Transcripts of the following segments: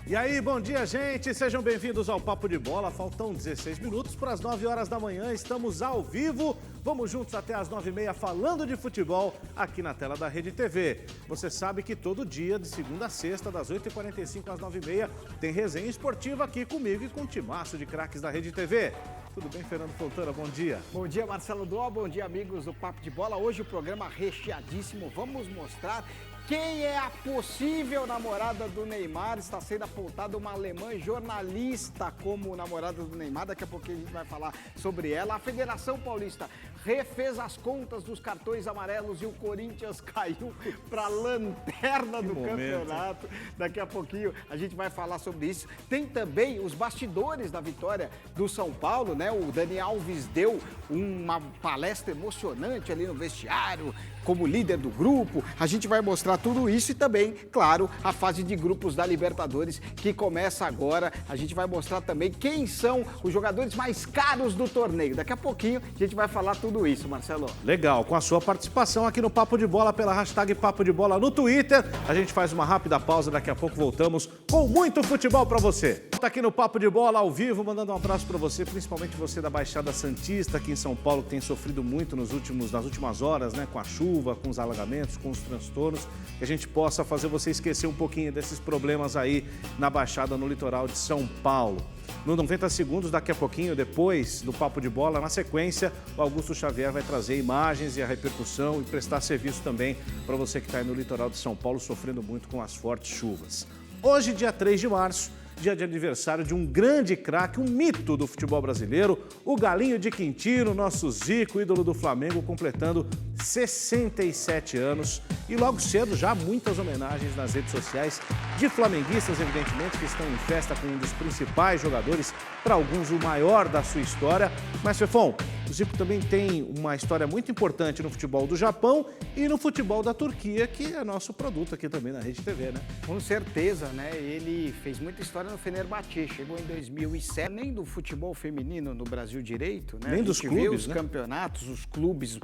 E aí, bom dia, gente. Sejam bem-vindos ao Papo de Bola. Faltam 16 minutos para as 9 horas da manhã. Estamos ao vivo. Vamos juntos até as 9h30 falando de futebol aqui na tela da Rede TV. Você sabe que todo dia, de segunda a sexta, das 8h45 às 9h30, tem resenha esportiva aqui comigo e com o timaço de craques da Rede TV. Tudo bem, Fernando Fontana? Bom dia. Bom dia, Marcelo Dó. Bom dia, amigos do Papo de Bola. Hoje o programa recheadíssimo. Vamos mostrar quem é a possível namorada do Neymar. Está sendo apontada uma alemã jornalista como namorada do Neymar. Daqui a pouquinho a gente vai falar sobre ela. A Federação Paulista refez as contas dos cartões amarelos e o Corinthians caiu para a lanterna do campeonato. Daqui a pouquinho a gente vai falar sobre isso. Tem também os bastidores da vitória do São Paulo, né? O Dani Alves deu uma palestra emocionante ali no vestiário, como líder do grupo. A gente vai mostrar tudo isso e também, claro, a fase de grupos da Libertadores que começa agora. A gente vai mostrar também quem são os jogadores mais caros do torneio. Daqui a pouquinho a gente vai falar tudo isso, Marcelo. Legal, com a sua participação aqui no Papo de Bola pela hashtag Papo de Bola no Twitter. A gente faz uma rápida pausa, daqui a pouco voltamos com muito futebol para você. Tá aqui no Papo de Bola ao vivo, mandando um abraço para você, principalmente você da Baixada Santista, aqui em São Paulo, que tem sofrido muito nas últimas horas, né, com a chuva, com os alagamentos, com os transtornos, que a gente possa fazer você esquecer um pouquinho desses problemas aí na Baixada, no litoral de São Paulo. No 90 segundos, daqui a pouquinho, depois do Papo de Bola, na sequência, o Augusto Xavier vai trazer imagens e a repercussão e prestar serviço também para você que está aí no litoral de São Paulo sofrendo muito com as fortes chuvas. Hoje, dia 3 de março, dia de aniversário de um grande craque, um mito do futebol brasileiro, o Galinho de Quintino, nosso Zico, ídolo do Flamengo, completando 67 anos. E logo cedo, já muitas homenagens nas redes sociais de flamenguistas, evidentemente, que estão em festa com um dos principais jogadores, para alguns o maior da sua história. Mas, Fefão, o Zico também tem uma história muito importante no futebol do Japão e no futebol da Turquia, que é nosso produto aqui também na Rede TV, né? Com certeza, né? Ele fez muita história no Fenerbahçe, chegou em 2007, nem do futebol feminino no Brasil direito, né? Nem dos clubes, viu os né? campeonatos, os clubes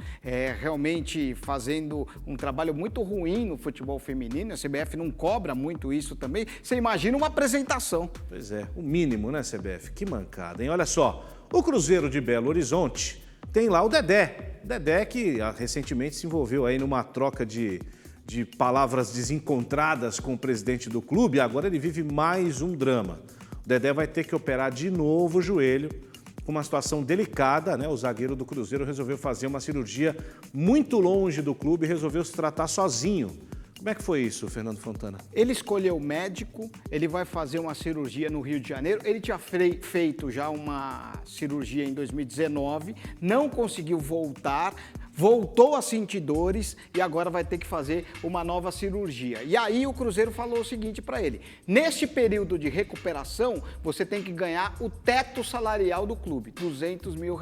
realmente fazendo um trabalho muito ruim no futebol feminino. A CBF não cobra muito isso também. Você imagina uma apresentação. Pois é, o mínimo, né, CBF? Que mancada, hein? Olha só, o Cruzeiro de Belo Horizonte tem lá o Dedé. Dedé que recentemente se envolveu aí numa troca de palavras desencontradas com o presidente do clube, e agora ele vive mais um drama. O Dedé vai ter que operar de novo o joelho, com uma situação delicada, né? O zagueiro do Cruzeiro resolveu fazer uma cirurgia muito longe do clube e resolveu se tratar sozinho. Como é que foi isso, Fernando Fontana? Ele escolheu o médico, ele vai fazer uma cirurgia no Rio de Janeiro. Ele tinha feito já uma cirurgia em 2019, não conseguiu voltar, voltou a sentir dores e agora vai ter que fazer uma nova cirurgia. E aí o Cruzeiro falou o seguinte para ele: neste período de recuperação, você tem que ganhar o teto salarial do clube, R$200 mil.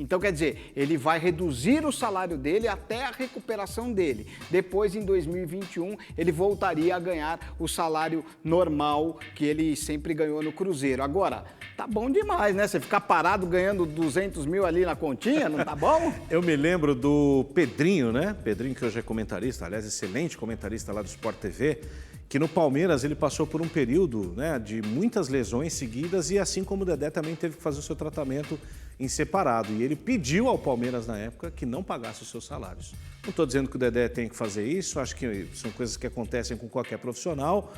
Então, quer dizer, ele vai reduzir o salário dele até a recuperação dele. Depois, em 2021, ele voltaria a ganhar o salário normal que ele sempre ganhou no Cruzeiro. Agora, tá bom demais, né? Você ficar parado ganhando 200 mil ali na continha, não tá bom? Eu me lembro do Pedrinho, né? Pedrinho, que hoje é comentarista, aliás, excelente comentarista lá do Sport TV, que no Palmeiras ele passou por um período, né, de muitas lesões seguidas e assim como o Dedé também teve que fazer o seu tratamento em separado. E ele pediu ao Palmeiras na época que não pagasse os seus salários. Não estou dizendo que o Dedé tem que fazer isso, acho que são coisas que acontecem com qualquer profissional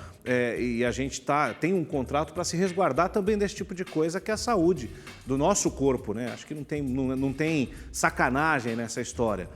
e a gente tem um contrato para se resguardar também desse tipo de coisa, que é a saúde do nosso corpo, né? Acho que não tem sacanagem nessa história.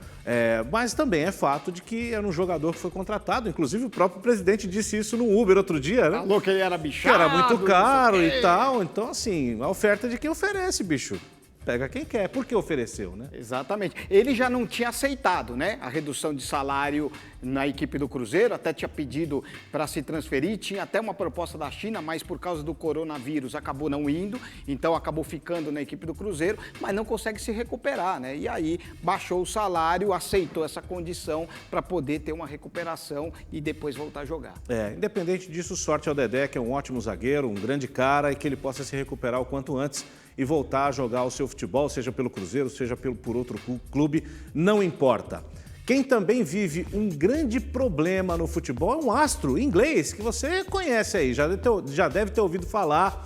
Mas também é fato de que era um jogador que foi contratado, inclusive o próprio presidente disse isso no Uber outro dia, né? Falou que ele era bichado. Que era muito caro e tal, então assim, a oferta é de quem oferece, bicho. Pega quem quer, porque ofereceu, né? Exatamente. Ele já não tinha aceitado, né, a redução de salário na equipe do Cruzeiro, até tinha pedido para se transferir, tinha até uma proposta da China, mas por causa do coronavírus acabou não indo, então acabou ficando na equipe do Cruzeiro, mas não consegue se recuperar, né? E aí baixou o salário, aceitou essa condição para poder ter uma recuperação e depois voltar a jogar. Independente disso, sorte ao Dedé, que é um ótimo zagueiro, um grande cara, e que ele possa se recuperar o quanto antes e voltar a jogar o seu futebol, seja pelo Cruzeiro, seja por outro clube, não importa. Quem também vive um grande problema no futebol é um astro inglês que você conhece aí, já deve ter ouvido falar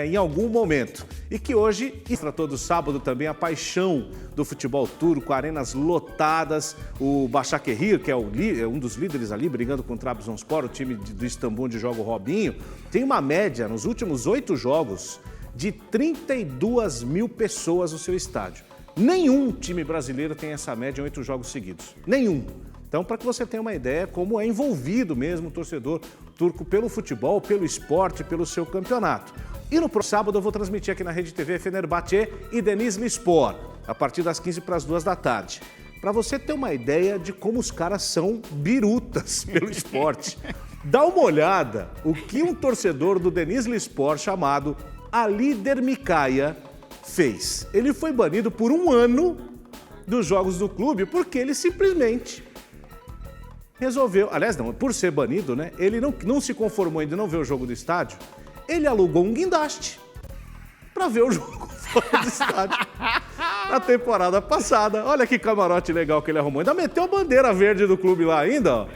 em algum momento. E que hoje, para todo sábado também, a paixão do futebol turco, arenas lotadas, o Başakşehir, que é um dos líderes ali, brigando com o Trabzonspor, o time do Istambul onde joga o Robinho, tem uma média, nos últimos 8 jogos, de 32 mil pessoas no seu estádio. Nenhum time brasileiro tem essa média em 8 jogos seguidos. Nenhum. Então, para que você tenha uma ideia como é envolvido mesmo o torcedor turco pelo futebol, pelo esporte, pelo seu campeonato. E no próximo sábado eu vou transmitir aqui na Rede TV Fenerbahçe e Denizlispor, a partir das 15 para as 2 da tarde. Para você ter uma ideia de como os caras são birutas pelo esporte. Dá uma olhada o que um torcedor do Denizlispor chamado Ali Dermikaya fez. Ele foi banido por 1 ano dos jogos do clube porque ele simplesmente resolveu, aliás não, por ser banido, né? Ele não se conformou ainda, não ver o jogo do estádio, ele alugou um guindaste para ver o jogo fora do estádio. Na temporada passada, olha que camarote legal que ele arrumou, ainda meteu a bandeira verde do clube lá ainda, ó.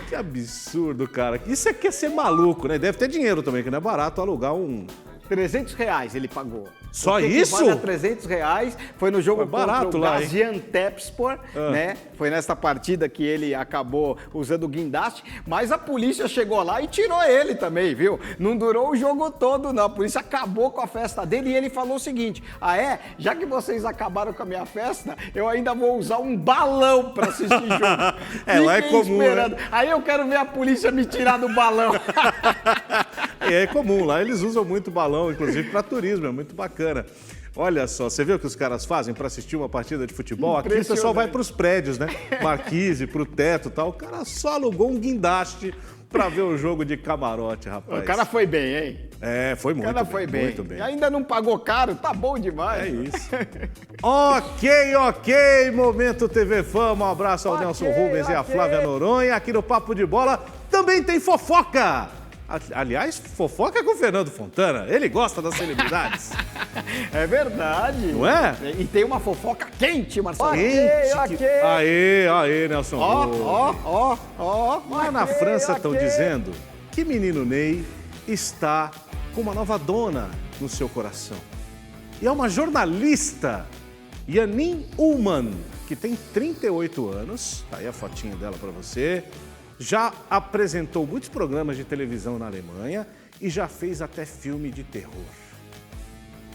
Que absurdo, cara. Isso aqui é ser maluco, né? Deve ter dinheiro também, que não é barato alugar um... R$300 ele pagou. Só o que isso? Vale R$300, foi no jogo barato contra o lá, Gaziantepspor, né? Foi nessa partida que ele acabou usando o guindaste, mas a polícia chegou lá e tirou ele também, viu? Não durou o jogo todo, não. A polícia acabou com a festa dele e ele falou o seguinte: já que vocês acabaram com a minha festa, eu ainda vou usar um balão para assistir jogo. Lá é comum, esperando. né? Aí eu quero ver a polícia me tirar do balão. É comum, lá eles usam muito balão, inclusive para turismo, é muito bacana. Olha só, você vê o que os caras fazem para assistir uma partida de futebol? Aqui o pessoal vai para os prédios, né? Marquise, para o teto e tal. O cara só alugou um guindaste para ver o jogo de camarote, rapaz. O cara foi bem, hein? Foi muito bem. O cara foi bem. Muito bem. E ainda não pagou caro, tá bom demais. É isso. Ok. Momento TV Fama. Um abraço ao Nelson Rubens e à Flávia Noronha. Aqui no Papo de Bola também tem fofoca. Aliás, fofoca com o Fernando Fontana. Ele gosta das celebridades. É verdade. Não é? E tem uma fofoca quente, Marcelo. Ok. Aê, Nelson. Lá na França estão dizendo que menino Ney está com uma nova dona no seu coração. E é uma jornalista, Janine Ullmann, que tem 38 anos. Tá aí a fotinha dela para você. Já apresentou muitos programas de televisão na Alemanha e já fez até filme de terror.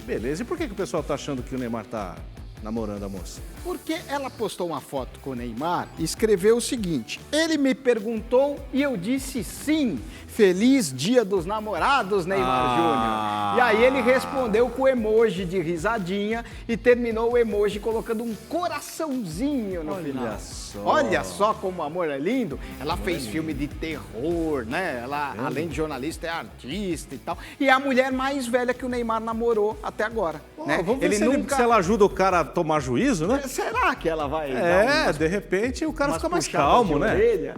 Beleza, e por que o pessoal tá achando que o Neymar tá namorando a moça? Porque ela postou uma foto com o Neymar e escreveu o seguinte: ele me perguntou e eu disse sim. Feliz Dia dos Namorados, Neymar Júnior. E aí ele respondeu com o emoji de risadinha e terminou o emoji colocando um coraçãozinho no final. Olha só como o amor é lindo. Ela fez filme de terror, né? Ela, além de jornalista, é artista e tal. E é a mulher mais velha que o Neymar namorou até agora. Né? Vamos ver se ela ajuda o cara a tomar juízo, né? Será que ela vai dar de repente o cara fica mais calmo, né? Orelha?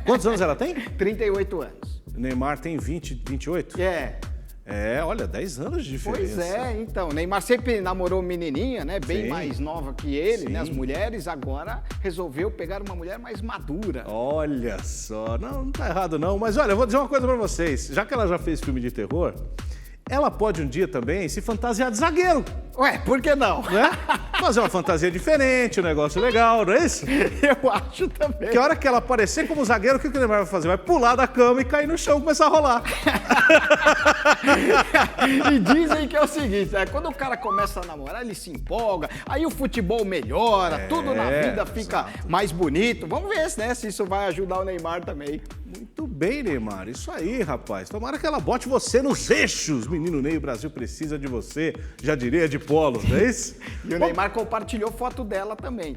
Quantos anos ela tem? 38 anos. O Neymar tem 20, 28? Olha, 10 anos de diferença. Pois então. O Neymar sempre namorou menininha, né? Bem mais nova que ele, né? As mulheres. Agora resolveu pegar uma mulher mais madura. Olha só. Não tá errado não. Mas olha, eu vou dizer uma coisa pra vocês. Já que ela já fez filme de terror, ela pode um dia também se fantasiar de zagueiro. Ué, por que não? Né? Fazer uma fantasia diferente, um negócio legal, não é isso? Eu acho também. Que a hora que ela aparecer como zagueiro, o que o Neymar vai fazer? Vai pular da cama e cair no chão e começar a rolar. E dizem que é o seguinte, quando o cara começa a namorar, ele se empolga, aí o futebol melhora, tudo na vida fica mais bonito. Vamos ver se isso vai ajudar o Neymar também. Muito bem, Neymar. Isso aí, rapaz. Tomara que ela bote você nos eixos. Menino Ney, o Brasil precisa de você. Já diria de polo, não é isso? E o Neymar compartilhou foto dela também.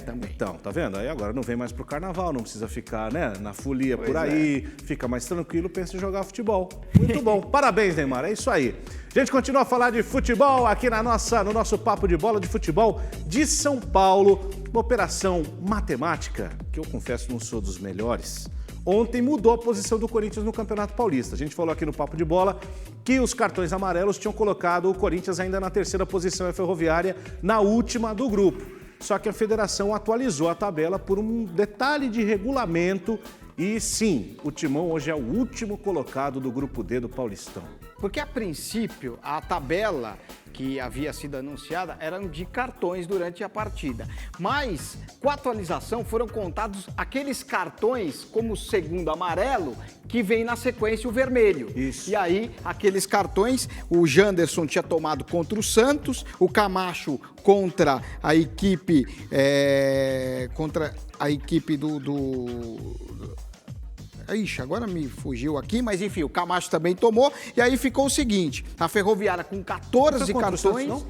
Também. Então, tá vendo? Aí agora não vem mais pro carnaval, não precisa ficar, né, na folia por aí. Fica mais tranquilo, pensa em jogar futebol. Muito bom. Parabéns, Neymar. É isso aí. A gente continua a falar de futebol aqui no nosso Papo de Bola de Futebol de São Paulo. Uma operação matemática, que eu confesso não sou dos melhores. Ontem mudou a posição do Corinthians no Campeonato Paulista. A gente falou aqui no Papo de Bola que os cartões amarelos tinham colocado o Corinthians ainda na terceira posição e a Ferroviária na última do grupo. só que a federação atualizou a tabela por um detalhe de regulamento e sim, o Timão hoje é o último colocado do grupo D do Paulistão. Porque, a princípio, a tabela que havia sido anunciada era de cartões durante a partida. Mas, com a atualização, foram contados aqueles cartões como segundo amarelo, que vem na sequência o vermelho. Isso. E aí, aqueles cartões, o Janderson tinha tomado contra o Santos, o Camacho contra a equipe, Ixi, agora me fugiu aqui, mas enfim, o Camacho também tomou. E aí ficou o seguinte, a Ferroviária com 14 cartões... Não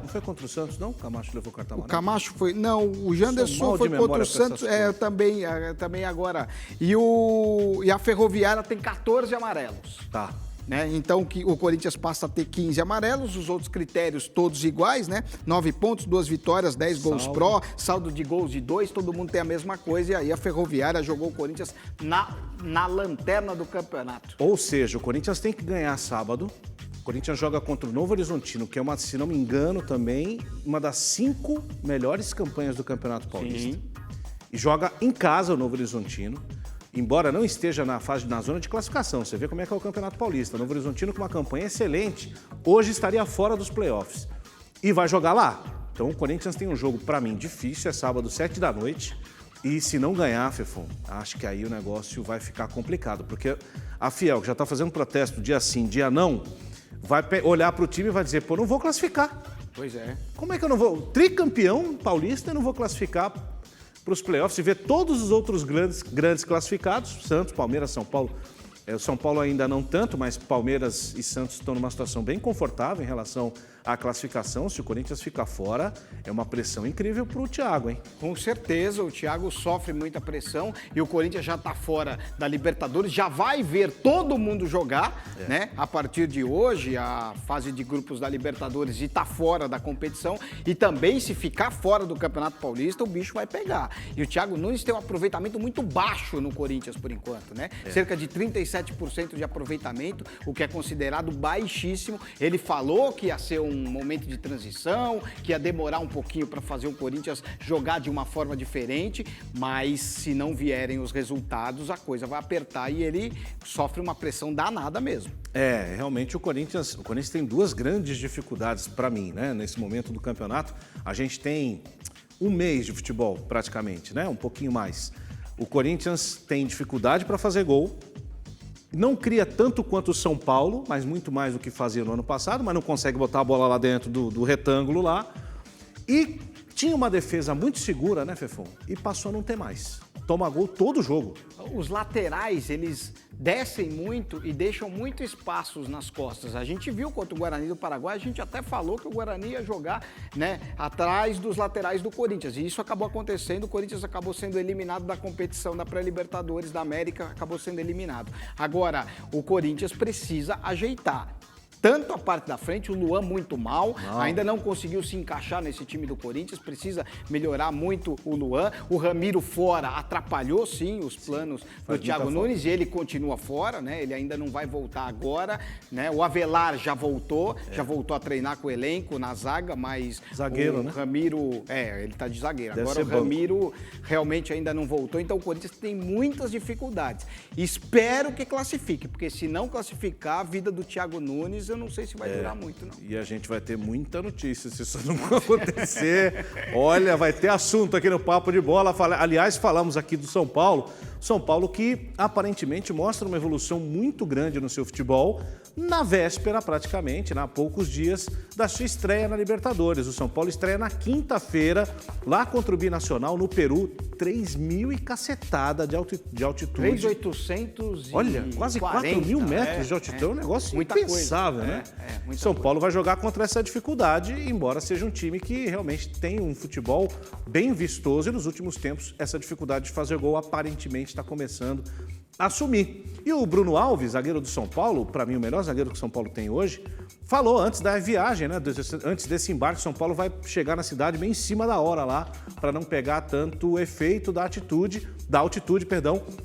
foi contra o Santos, não? O Camacho levou cartão amarelo? O Camacho foi... Não, o Janderson foi contra o Santos, também agora. E a Ferroviária tem 14 amarelos. Tá. Né? Então, o Corinthians passa a ter 15 amarelos, os outros critérios todos iguais, né? 9 pontos, 2 vitórias, 10 gols pró, saldo de gols de 2, todo mundo tem a mesma coisa, e aí a Ferroviária jogou o Corinthians na lanterna do campeonato. Ou seja, o Corinthians tem que ganhar sábado. O Corinthians joga contra o Novo Horizontino, que é, se não me engano, também uma das 5 melhores campanhas do Campeonato Paulista. Sim. E joga em casa o Novo Horizontino. Embora não esteja na zona de classificação, você vê como é que é o Campeonato Paulista. O Novo Horizontino, com uma campanha excelente, hoje estaria fora dos playoffs. E vai jogar lá. Então o Corinthians tem um jogo, para mim, difícil, é sábado, 7 da noite. E se não ganhar, Fefon, acho que aí o negócio vai ficar complicado. Porque a Fiel, que já está fazendo protesto dia sim, dia não, vai olhar para o time e vai dizer, pô, não vou classificar. Pois é. Como é que eu não vou? Tricampeão paulista, eu não vou classificar para os playoffs e ver todos os outros grandes classificados, Santos, Palmeiras, São Paulo. O São Paulo ainda não tanto, mas Palmeiras e Santos estão numa situação bem confortável em relação à classificação. Se o Corinthians ficar fora, é uma pressão incrível para o Thiago, hein? Com certeza, o Thiago sofre muita pressão e o Corinthians já está fora da Libertadores, já vai ver todo mundo jogar, né? A partir de hoje, a fase de grupos da Libertadores e está fora da competição. E também, se ficar fora do Campeonato Paulista, o bicho vai pegar. E o Thiago Nunes tem um aproveitamento muito baixo no Corinthians, por enquanto, né? Cerca de 37% de aproveitamento, o que é considerado baixíssimo. Ele falou que ia ser um momento de transição, que ia demorar um pouquinho para fazer o Corinthians jogar de uma forma diferente, mas se não vierem os resultados, a coisa vai apertar e ele sofre uma pressão danada mesmo. Realmente o Corinthians tem 2 grandes dificuldades para mim, né? Nesse momento do campeonato, a gente tem um mês de futebol praticamente, né? Um pouquinho mais. O Corinthians tem dificuldade para fazer gol, não cria tanto quanto o São Paulo, mas muito mais do que fazia no ano passado, mas não consegue botar a bola lá dentro do retângulo lá. E tinha uma defesa muito segura, né, Fefon? E passou a não ter mais. Toma gol todo jogo. Os laterais, eles descem muito e deixam muito espaços nas costas. A gente viu contra o Guarani do Paraguai, a gente até falou que o Guarani ia jogar, né, atrás dos laterais do Corinthians. E isso acabou acontecendo, o Corinthians acabou sendo eliminado da competição da pré-Libertadores da América, acabou sendo eliminado. Agora, o Corinthians precisa ajeitar. Tanto a parte da frente, o Luan muito mal, ainda não conseguiu se encaixar nesse time do Corinthians, precisa melhorar muito o Luan. O Ramiro fora atrapalhou, sim, os planos do Thiago Nunes e ele continua fora, né? Ele ainda não vai voltar agora, né? O Avelar já voltou a treinar com o elenco na zaga, mas zagueiro, o Ramiro, ele tá de zagueiro. Deve agora o Ramiro realmente ainda não voltou, então o Corinthians tem muitas dificuldades. Espero que classifique, porque se não classificar, a vida do Thiago Nunes eu não sei se vai durar muito, não. E a gente vai ter muita notícia se isso não acontecer. Olha, vai ter assunto aqui no Papo de Bola. Aliás, falamos aqui do São Paulo. São Paulo que aparentemente mostra uma evolução muito grande no seu futebol na véspera, praticamente, há poucos dias da sua estreia na Libertadores. O São Paulo estreia na quinta-feira, lá contra o Binacional, no Peru, 3.000 e cacetada de altitude. 3.800 e olha, quase 4.000 metros de altitude, é um negócio impensável, né? São Paulo vai jogar contra essa dificuldade, embora seja um time que realmente tem um futebol bem vistoso e nos últimos tempos essa dificuldade de fazer gol aparentemente está começando a assumir. E o Bruno Alves, zagueiro do São Paulo, para mim o melhor zagueiro que o São Paulo tem hoje, falou antes da viagem, né? Antes desse embarque, o São Paulo vai chegar na cidade bem em cima da hora lá, para não pegar tanto o efeito da altitude,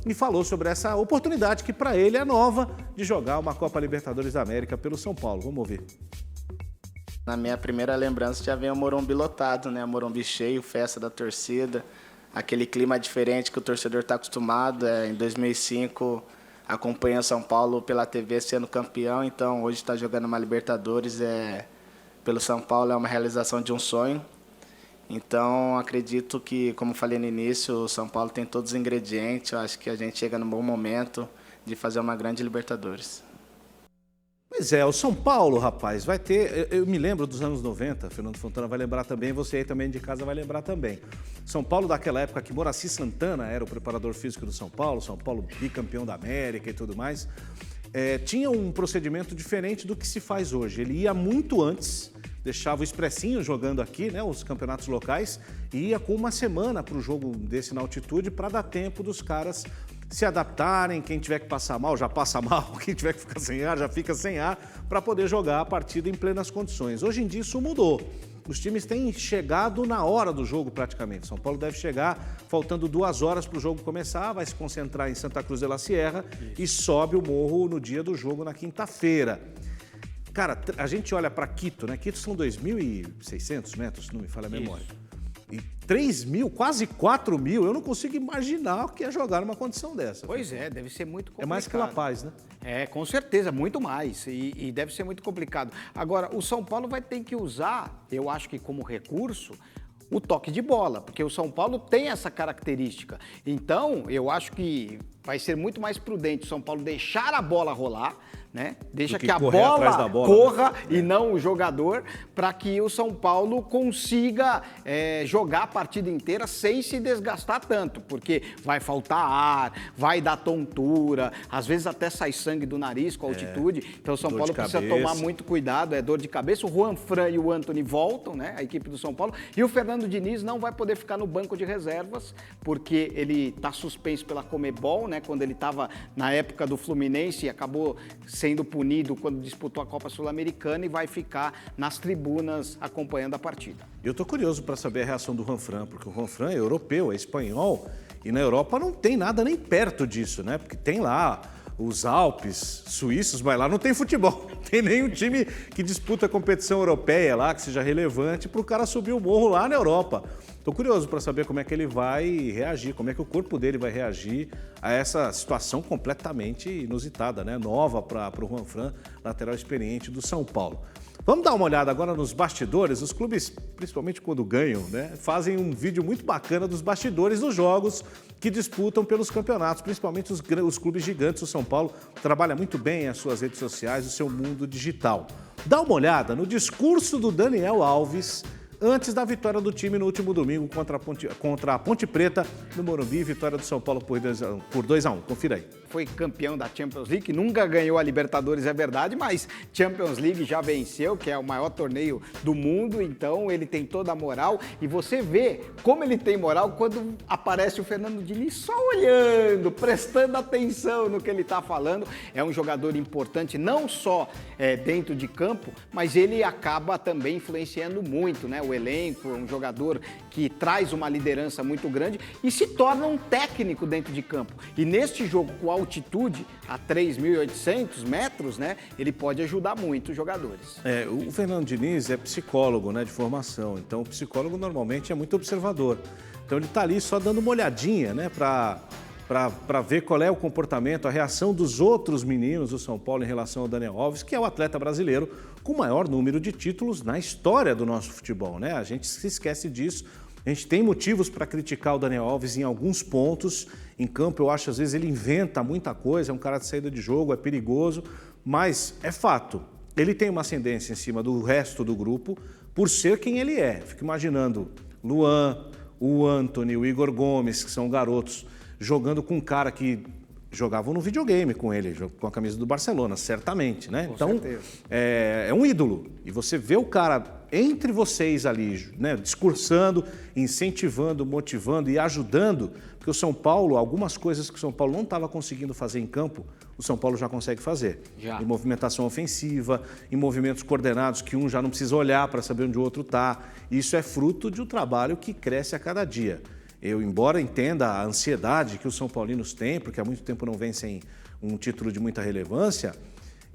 e falou sobre essa oportunidade que para ele é nova de jogar uma Copa Libertadores da América pelo São Paulo. Vamos ouvir. Na minha primeira lembrança já vem o Morumbi lotado, né? O Morumbi cheio, festa da torcida, aquele clima diferente que o torcedor está acostumado. Em 2005, acompanhei o São Paulo pela TV sendo campeão, então hoje está jogando uma Libertadores pelo São Paulo, é uma realização de um sonho. Então, acredito que, como falei no início, o São Paulo tem todos os ingredientes. Eu acho que a gente chega num bom momento de fazer uma grande Libertadores. Pois é, o São Paulo, rapaz, vai ter... Eu me lembro dos anos 90, Fernando Fontana vai lembrar também, você aí também de casa vai lembrar também. São Paulo daquela época que Moraci Santana era o preparador físico do São Paulo bicampeão da América e tudo mais, tinha um procedimento diferente do que se faz hoje. Ele ia muito antes, deixava o Expressinho jogando aqui, né, os campeonatos locais, e ia com uma semana para o jogo desse na altitude para dar tempo dos caras se adaptarem, quem tiver que passar mal já passa mal, quem tiver que ficar sem ar já fica sem ar, para poder jogar a partida em plenas condições. Hoje em dia isso mudou. Os times têm chegado na hora do jogo praticamente. São Paulo deve chegar faltando 2 horas para o jogo começar, vai se concentrar em Santa Cruz de la Sierra e sobe o morro no dia do jogo na quinta-feira. Cara, a gente olha para Quito, né? Quito são 2.600 metros, se não me falha a memória. E 3 mil, quase 4 mil, eu não consigo imaginar o que é jogar numa condição dessa. Pois é, deve ser muito complicado. É mais que La Paz, né? Com certeza, muito mais. E deve ser muito complicado. Agora, o São Paulo vai ter que usar, eu acho que como recurso, o toque de bola, porque o São Paulo tem essa característica. Então, eu acho que vai ser muito mais prudente o São Paulo deixar a bola rolar, né? Deixa que a bola corra, né? E não o jogador, para que o São Paulo consiga jogar a partida inteira sem se desgastar tanto, porque vai faltar ar, vai dar tontura, às vezes até sai sangue do nariz com a altitude. Então o São Paulo precisa tomar muito cuidado, dor de cabeça. O Juan Fran e o Antony voltam, né? A equipe do São Paulo. E o Fernando Diniz não vai poder ficar no banco de reservas, porque ele está suspenso pela Conmebol, né? Quando ele estava na época do Fluminense e acabou sendo punido quando disputou a Copa Sul-Americana e vai ficar nas tribunas acompanhando a partida. Eu estou curioso para saber a reação do Juan Fran, porque o Juan Fran é europeu, é espanhol, e na Europa não tem nada nem perto disso, né? Porque tem lá os Alpes suíços, mas lá não tem futebol, não tem nenhum time que disputa a competição europeia lá, que seja relevante, para o cara subir o morro lá na Europa. Estou curioso para saber como é que ele vai reagir, como é que o corpo dele vai reagir a essa situação completamente inusitada, né? Nova para o Juan Fran, lateral experiente do São Paulo. Vamos dar uma olhada agora nos bastidores. Os clubes, principalmente quando ganham, né, fazem um vídeo muito bacana dos bastidores dos jogos que disputam pelos campeonatos, principalmente os clubes gigantes. O São Paulo trabalha muito bem as suas redes sociais, o seu mundo digital. Dá uma olhada no discurso do Daniel Alves antes da vitória do time no último domingo contra a Ponte Preta no Morumbi, vitória do São Paulo por 2-1. Confira aí. Foi campeão da Champions League, nunca ganhou a Libertadores, é verdade, mas Champions League já venceu, que é o maior torneio do mundo, então ele tem toda a moral. E você vê como ele tem moral quando aparece o Fernando Diniz só olhando, prestando atenção no que ele está falando. É um jogador importante, não só dentro de campo, mas ele acaba também influenciando muito, né? O elenco, um jogador que traz uma liderança muito grande e se torna um técnico dentro de campo. E neste jogo, com altitude a 3.800 metros, né, ele pode ajudar muito os jogadores. O Fernando Diniz é psicólogo, né, de formação, então o psicólogo normalmente é muito observador. Então ele está ali só dando uma olhadinha, né, para ver qual é o comportamento, a reação dos outros meninos do São Paulo em relação ao Daniel Alves, que é o atleta brasileiro com o maior número de títulos na história do nosso futebol, né? A gente se esquece disso. A gente tem motivos para criticar o Daniel Alves em alguns pontos. Em campo, eu acho, às vezes, ele inventa muita coisa, é um cara de saída de jogo, é perigoso, mas é fato. Ele tem uma ascendência em cima do resto do grupo por ser quem ele é. Fico imaginando Luan, o Antony, o Igor Gomes, que são garotos, jogando com um cara que jogavam no videogame com ele, com a camisa do Barcelona, certamente, né? Então, é um ídolo. E você vê o cara entre vocês ali, né, discursando, incentivando, motivando e ajudando, porque o São Paulo, algumas coisas que o São Paulo não estava conseguindo fazer em campo, o São Paulo já consegue fazer. Em movimentação ofensiva, em movimentos coordenados que um já não precisa olhar para saber onde o outro está. Isso é fruto de um trabalho que cresce a cada dia. Eu, embora entenda a ansiedade que os São Paulinos têm, porque há muito tempo não vencem um título de muita relevância,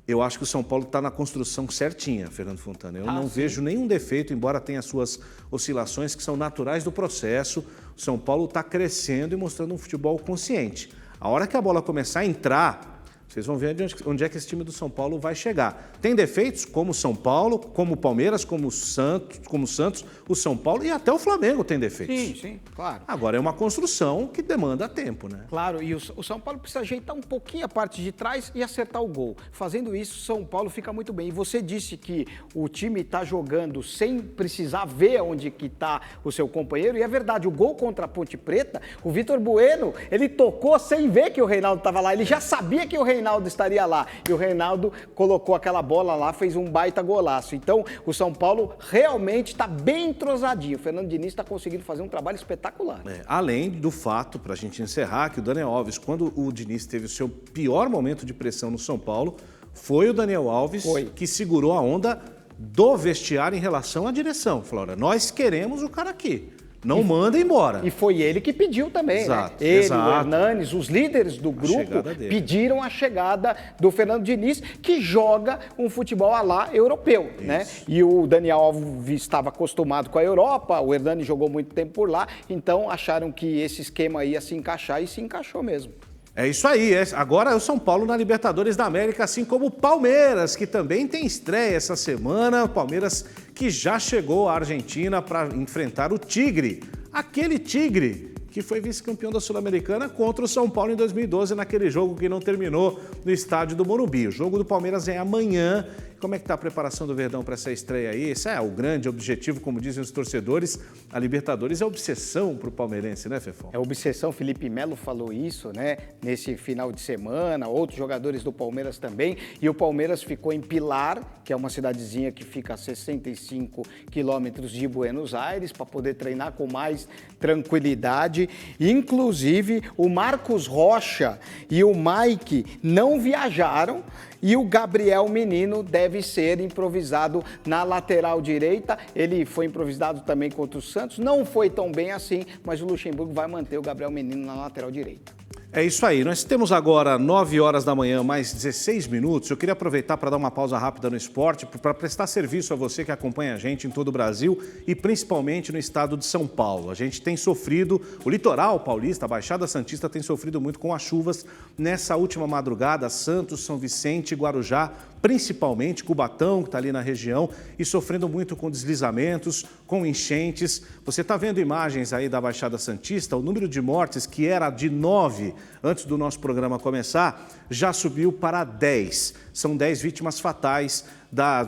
Eu acho que o São Paulo está na construção certinha, Fernando Fontana. Eu não vejo nenhum defeito, embora tenha suas oscilações que são naturais do processo. O São Paulo está crescendo e mostrando um futebol consciente. A hora que a bola começar a entrar, vocês vão ver onde é que esse time do São Paulo vai chegar. Tem defeitos, como o São Paulo, como o Palmeiras, como o Santos, o São Paulo e até o Flamengo tem defeitos. Sim, claro. Agora é uma construção que demanda tempo, né? Claro, e o São Paulo precisa ajeitar um pouquinho a parte de trás e acertar o gol. Fazendo isso, o São Paulo fica muito bem. E você disse que o time está jogando sem precisar ver onde que está o seu companheiro. E é verdade, o gol contra a Ponte Preta, o Vitor Bueno, ele tocou sem ver que o Reinaldo estava lá. Ele já sabia que o Reinaldo estaria lá. E o Reinaldo colocou aquela bola lá, fez um baita golaço. Então, o São Paulo realmente está bem entrosadinho. O Fernando Diniz está conseguindo fazer um trabalho espetacular. Além do fato, para a gente encerrar, que o Daniel Alves, quando o Diniz teve o seu pior momento de pressão no São Paulo, foi o Daniel Alves que segurou a onda do vestiário em relação à direção. Falou, olha, nós queremos o cara aqui. Não manda embora. E foi ele que pediu também, exato, né? Ele, exato. O Hernanes, os líderes do grupo pediram a chegada do Fernando Diniz, que joga um futebol à la europeu, né? E o Daniel Alves estava acostumado com a Europa, o Hernanes jogou muito tempo por lá, então acharam que esse esquema ia se encaixar e se encaixou mesmo. É isso aí. Agora é o São Paulo na Libertadores da América, assim como o Palmeiras, que também tem estreia essa semana. O Palmeiras que já chegou à Argentina para enfrentar o Tigre. Aquele Tigre que foi vice-campeão da Sul-Americana contra o São Paulo em 2012, naquele jogo que não terminou no estádio do Morumbi. O jogo do Palmeiras é amanhã. Como é que está a preparação do Verdão para essa estreia aí? Esse é o grande objetivo, como dizem os torcedores. A Libertadores é obsessão para o palmeirense, né, Fefão? É obsessão, Felipe Melo falou isso, né? Nesse final de semana, outros jogadores do Palmeiras também. E o Palmeiras ficou em Pilar, que é uma cidadezinha que fica a 65 quilômetros de Buenos Aires, para poder treinar com mais tranquilidade. Inclusive, o Marcos Rocha e o Mike não viajaram. E o Gabriel Menino deve ser improvisado na lateral direita. Ele foi improvisado também contra o Santos. Não foi tão bem assim, mas o Luxemburgo vai manter o Gabriel Menino na lateral direita. É isso aí. Nós temos agora 9 horas da manhã, mais 16 minutos. Eu queria aproveitar para dar uma pausa rápida no esporte, para prestar serviço a você que acompanha a gente em todo o Brasil e principalmente no estado de São Paulo. A gente tem sofrido, o litoral paulista, a Baixada Santista tem sofrido muito com as chuvas nessa última madrugada. Santos, São Vicente, Guarujá, principalmente Cubatão, que está ali na região, e sofrendo muito com deslizamentos, com enchentes. Você está vendo imagens aí da Baixada Santista, o número de mortes, que era de 9 antes do nosso programa começar, já subiu para 10. São 10 vítimas fatais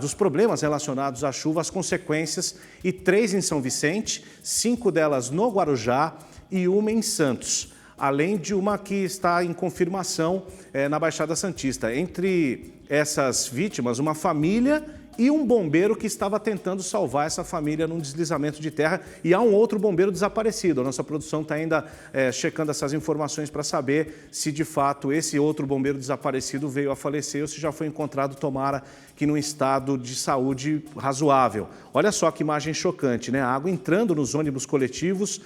dos problemas relacionados à chuva, as consequências, e 3 em São Vicente, 5 delas no Guarujá e 1 em Santos. Além de uma que está em confirmação na Baixada Santista. Entre essas vítimas, uma família e um bombeiro que estava tentando salvar essa família num deslizamento de terra, e há um outro bombeiro desaparecido. A nossa produção está ainda checando essas informações para saber se de fato esse outro bombeiro desaparecido veio a falecer ou se já foi encontrado, tomara que num estado de saúde razoável. Olha só que imagem chocante, né? A água entrando nos ônibus coletivos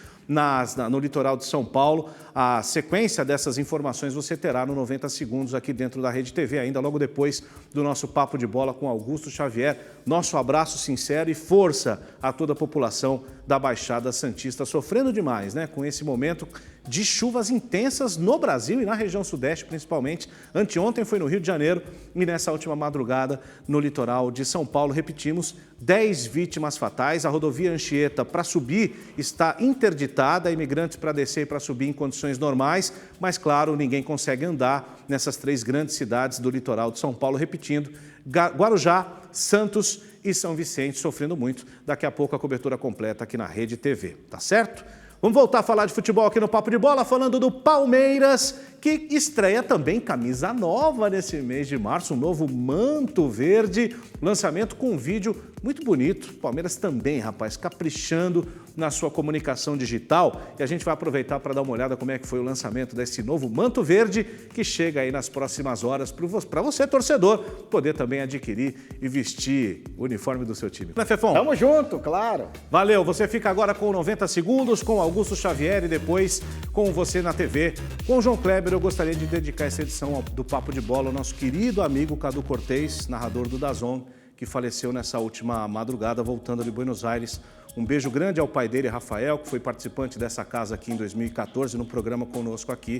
no litoral de São Paulo. A sequência dessas informações você terá no 90 Segundos aqui dentro da Rede TV, ainda logo depois do nosso Papo de Bola com Augusto Xavier. Nosso abraço sincero e força a toda a população da Baixada Santista, sofrendo demais, né? Com esse momento de chuvas intensas no Brasil e na região sudeste, principalmente. Anteontem foi no Rio de Janeiro e nessa última madrugada no litoral de São Paulo. Repetimos, 10 vítimas fatais. A rodovia Anchieta para subir está interditada, imigrantes para descer e para subir em condições normais, mas claro, ninguém consegue andar nessas 3 grandes cidades do litoral de São Paulo. Repetindo, Guarujá, Santos e São Vicente sofrendo muito. Daqui a pouco a cobertura completa aqui na Rede TV, tá certo? Vamos voltar a falar de futebol aqui no Papo de Bola, falando do Palmeiras, que estreia também camisa nova nesse mês de março, um novo manto verde, lançamento com um vídeo muito bonito. Palmeiras também, rapaz, caprichando na sua comunicação digital. E a gente vai aproveitar para dar uma olhada como é que foi o lançamento desse novo manto verde, que chega aí nas próximas horas para você, torcedor, poder também adquirir e vestir o uniforme do seu time. Né, Fefão? Tamo junto, claro. Valeu, você fica agora com 90 Segundos, com Augusto Xavier e depois com você na TV, com o João Kleber Kleber, eu gostaria de dedicar essa edição do Papo de Bola ao nosso querido amigo Cadu Cortez, narrador do DAZN, que faleceu nessa última madrugada, voltando de Buenos Aires. Um beijo grande ao pai dele, Rafael, que foi participante dessa casa aqui em 2014, no programa conosco aqui.